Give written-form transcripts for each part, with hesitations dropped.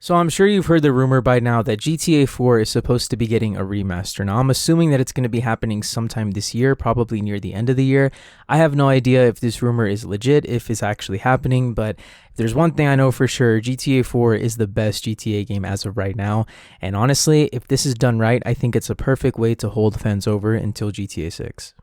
So I'm sure you've heard the rumor by now that GTA 4 is supposed to be getting a remaster. Now I'm assuming that it's going to be happening sometime this year, probably near the end of the year. I have no idea if this rumor is legit, if it's actually happening, but if there's one thing I know for sure, GTA 4 is the best GTA game as of right now. And honestly, if this is done right, I think it's a perfect way to hold fans over until GTA 6.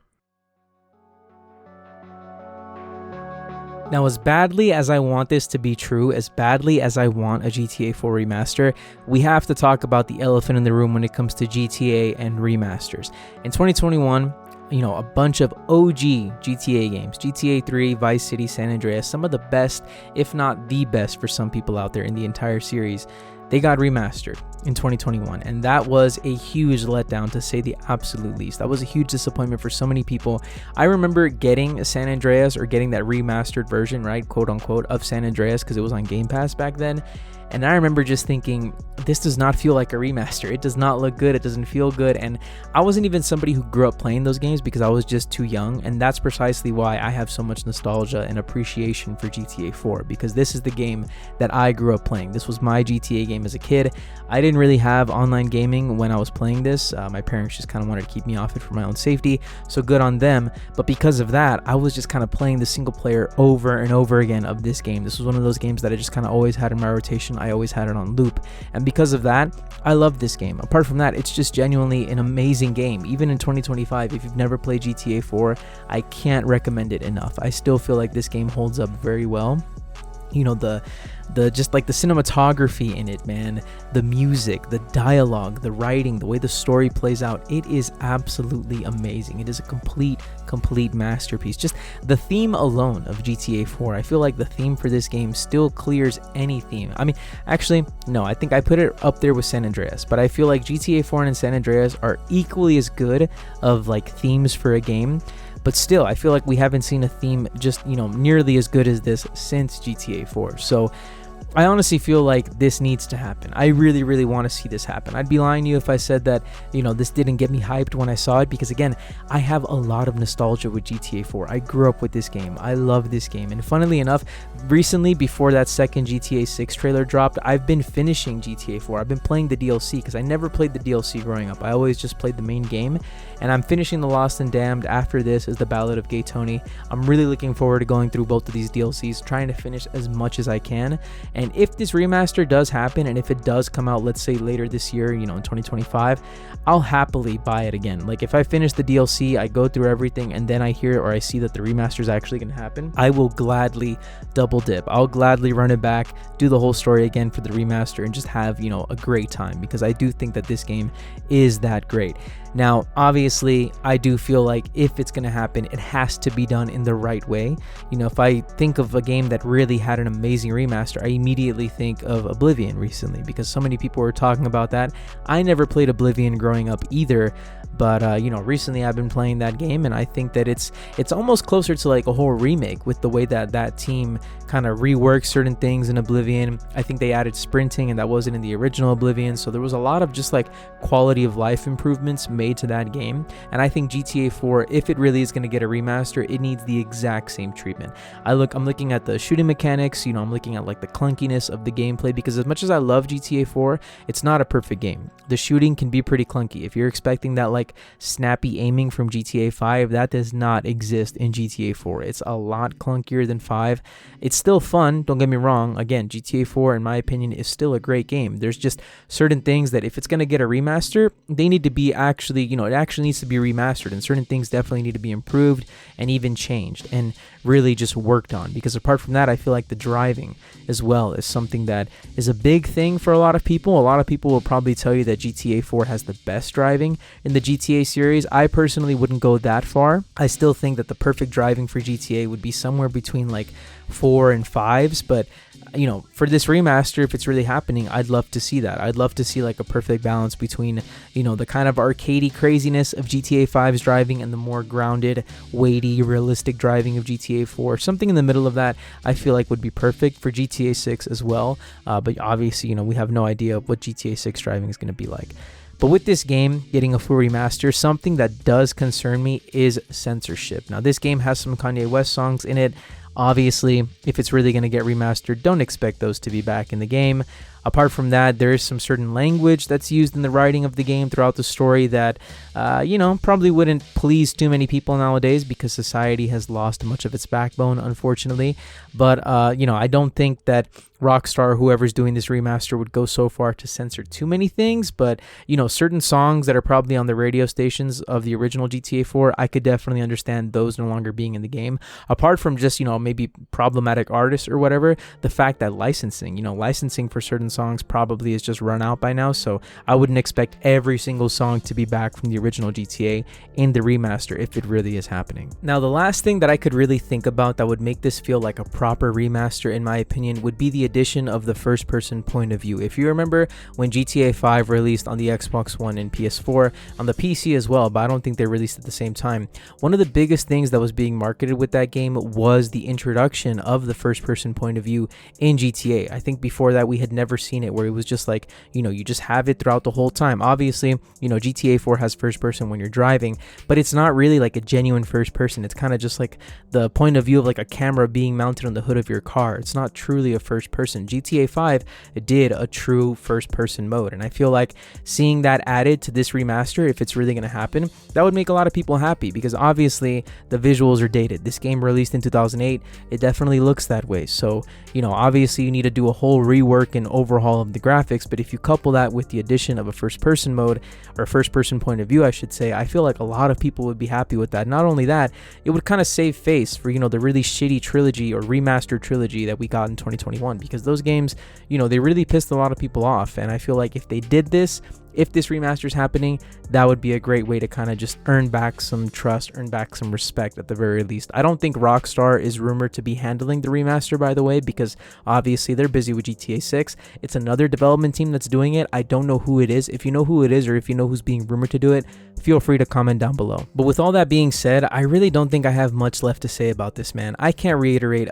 Now, as badly as I want this to be true, as badly as I want a GTA 4 remaster, we have to talk about the elephant in the room when it comes to GTA and remasters. In 2021, a bunch of OG GTA games, GTA 3, Vice City, San Andreas, some of the best, if not the best for some people out there in the entire series, they got remastered in 2021, and that was a huge letdown, to say the absolute least. That was a huge disappointment for so many people. I remember getting San Andreas, or getting that remastered version, right, quote unquote, of San Andreas, because it was on Game Pass back then. And I remember just thinking, this does not feel like a remaster. It does not look good. It doesn't feel good. And I wasn't even somebody who grew up playing those games because I was just too young. And that's precisely why I have so much nostalgia and appreciation for GTA 4, because this is the game that I grew up playing. This was my GTA game as a kid. I didn't really have online gaming when I was playing this. My parents just kind of wanted to keep me off it for my own safety. So good on them. But because of that, I was just kind of playing the single player over and over again of this game. This was one of those games that I just kind of always had in my rotation. I always had it on loop, and because of that, I love this game. Apart from that, it's just genuinely an amazing game. Even in 2025, if you've never played GTA 4, I can't recommend it enough. I still feel like this game holds up very well. The just like the cinematography in it, man, the music, the dialogue, the writing, the way the story plays out, it is absolutely amazing. It is a complete masterpiece. Just the theme alone of GTA 4, I feel like the theme for this game still clears any theme. I mean, actually, no, I think I put it up there with San Andreas, but I feel like GTA 4 and San Andreas are equally as good of like themes for a game. But still, I feel like we haven't seen a theme just, nearly as good as this since GTA 4. So I honestly feel like this needs to happen. I really want to see this happen. I'd be lying to you if I said that, this didn't get me hyped when I saw it, because again, I have a lot of nostalgia with GTA 4. I grew up with this game. I love this game. And funnily enough, recently, before that second GTA 6 trailer dropped, I've been finishing GTA 4. I've been playing the DLC because I never played the DLC growing up. I always just played the main game. And I'm finishing The Lost and Damned. After this is The Ballad of Gay Tony. I'm really looking forward to going through both of these DLCs, trying to finish as much as I can. And if this remaster does happen, and if it does come out, let's say later this year, in 2025, I'll happily buy it again. Like if I finish the DLC, I go through everything, and then I hear or I see that the remaster is actually going to happen, I will gladly double dip. I'll gladly run it back, do the whole story again for the remaster, and just have, a great time, because I do think that this game is that great. Now, obviously, I do feel like if it's going to happen, it has to be done in the right way. If I think of a game that really had an amazing remaster, I immediately think of Oblivion recently, because so many people were talking about that. I never played Oblivion growing up either, but recently I've been playing that game, and I think that it's almost closer to like a whole remake with the way that team kind of reworked certain things in Oblivion. I think they added sprinting, and that wasn't in the original Oblivion, so there was a lot of just like quality of life improvements made to that game. And I think GTA 4, if it really is going to get a remaster, it needs the exact same treatment. I'm looking at the shooting mechanics, I'm looking at like the clunkiness of the gameplay, because as much as I love GTA 4, it's not a perfect game. The shooting can be pretty clunky. If you're expecting that like snappy aiming from GTA 5, that does not exist in GTA 4. It's a lot clunkier than 5. It's still fun, don't get me wrong. Again, GTA 4, in my opinion, is still a great game. There's just certain things that if it's going to get a remaster, they need to be actually, it actually needs to be remastered, and certain things definitely need to be improved and even changed and really just worked on. Because apart from that, I feel like the driving as well is something that is a big thing for a lot of people. A lot of people will probably tell you that GTA 4 has the best driving in the GTA series. I personally wouldn't go that far. I still think that the perfect driving for GTA would be somewhere between like 4 and 5s, but for this remaster, if it's really happening, I'd love to see that. I'd love to see like a perfect balance between, the kind of arcadey craziness of GTA 5's driving and the more grounded, weighty, realistic driving of GTA 4. Something in the middle of that, I feel like would be perfect for GTA 6 as well. But obviously, we have no idea what GTA 6 driving is going to be like. But with this game getting a full remaster, something that does concern me is censorship. Now, this game has some Kanye West songs in it. Obviously, if it's really going to get remastered, don't expect those to be back in the game. Apart from that, there is some certain language that's used in the writing of the game throughout the story that, probably wouldn't please too many people nowadays because society has lost much of its backbone, unfortunately. But, I don't think that Rockstar, whoever's doing this remaster, would go so far to censor too many things, but certain songs that are probably on the radio stations of the original GTA 4, I could definitely understand those no longer being in the game. Apart from just maybe problematic artists or whatever, the fact that licensing for certain songs probably is just run out by now, so I wouldn't expect every single song to be back from the original GTA in the remaster if it really is happening. Now, the last thing that I could really think about that would make this feel like a proper remaster, in my opinion, would be the addition of the first-person point of view. If you remember when GTA 5 released on the Xbox One and PS4, on the PC as well, but I don't think they released at the same time, one of the biggest things that was being marketed with that game was the introduction of the first-person point of view in GTA. I think before that we had never seen it, where it was just like, you just have it throughout the whole time. Obviously, GTA 4 has first-person when you're driving, but it's not really like a genuine first-person. It's kind of just like the point of view of like a camera being mounted on the hood of your car. It's not truly a first-person. GTA 5 did a true first-person mode, and I feel like seeing that added to this remaster, if it's really going to happen, that would make a lot of people happy, because obviously the visuals are dated. This game released in 2008, it definitely looks that way. So obviously you need to do a whole rework and overhaul of the graphics, but if you couple that with the addition of a first-person mode, or first-person point of view I should say, I feel like a lot of people would be happy with that. Not only that, it would kind of save face for the really shitty trilogy or remastered trilogy that we got in 2021, because those games, they really pissed a lot of people off, and I feel like if they did this, if this remaster is happening, that would be a great way to kind of just earn back some trust, earn back some respect at the very least. I don't think Rockstar is rumored to be handling the remaster, by the way, because obviously they're busy with GTA 6. It's another development team that's doing it. I don't know who it is. If you know who it is, or if you know who's being rumored to do it, feel free to comment down below. But with all that being said, I really don't think I have much left to say about this, man. I can't reiterate,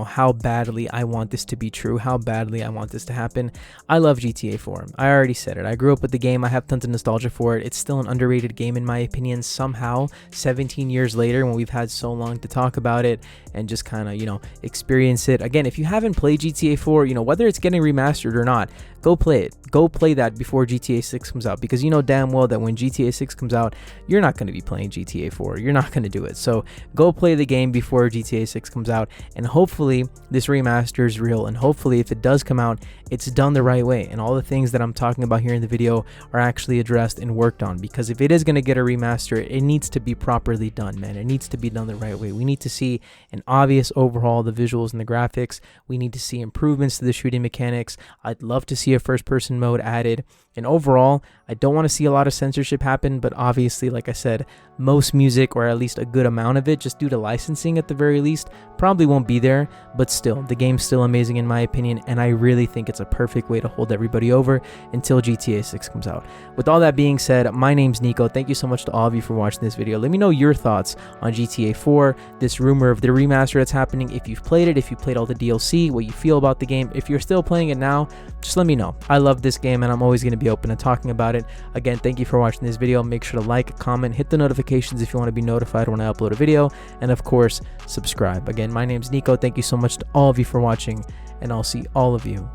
how badly I want this to be true, how badly I want this to happen. I love GTA 4. I already said it. I grew up with the game. I have tons of nostalgia for it. It's still an underrated game in my opinion, somehow 17 years later, when we've had so long to talk about it and just kind of experience it again. If you haven't played GTA 4, whether it's getting remastered or not, go play it. Go play that before GTA 6 comes out, because you know damn well that when GTA 6 comes out, you're not going to be playing GTA 4. You're not going to do it. So go play the game before GTA 6 comes out, and hopefully this remaster is real, and hopefully if it does come out, it's done the right way, and all the things that I'm talking about here in the video are actually addressed and worked on. Because if it is going to get a remaster, it needs to be properly done, man. It needs to be done the right way. We need to see an obvious overhaul of the visuals and the graphics. We need to see improvements to the shooting mechanics. I'd love to see a first-person mode added, and overall, I don't want to see a lot of censorship happen, but obviously, like I said, most music, or at least a good amount of it, just due to licensing at the very least, probably won't be there. But still, the game's still amazing in my opinion, and I really think it's a perfect way to hold everybody over until GTA 6 comes out. With all that being said, my name's Nico. Thank you so much to all of you for watching this video. Let me know your thoughts on GTA 4, this rumor of the remaster that's happening. If you've played it, if you played all the DLC, what you feel about the game. If you're still playing it now, just let me know. I love this game, and I'm always going to be open to talking about it. Again, thank you for watching this video. Make sure to like, comment, hit the notifications if you want to be notified when I upload a video, and of course, subscribe. Again, my name's Nico. Thank you so much to all of you for watching, and I'll see all of you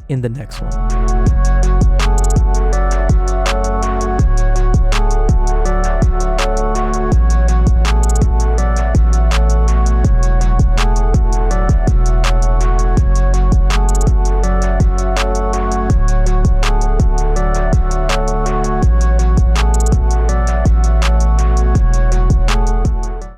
in the next one.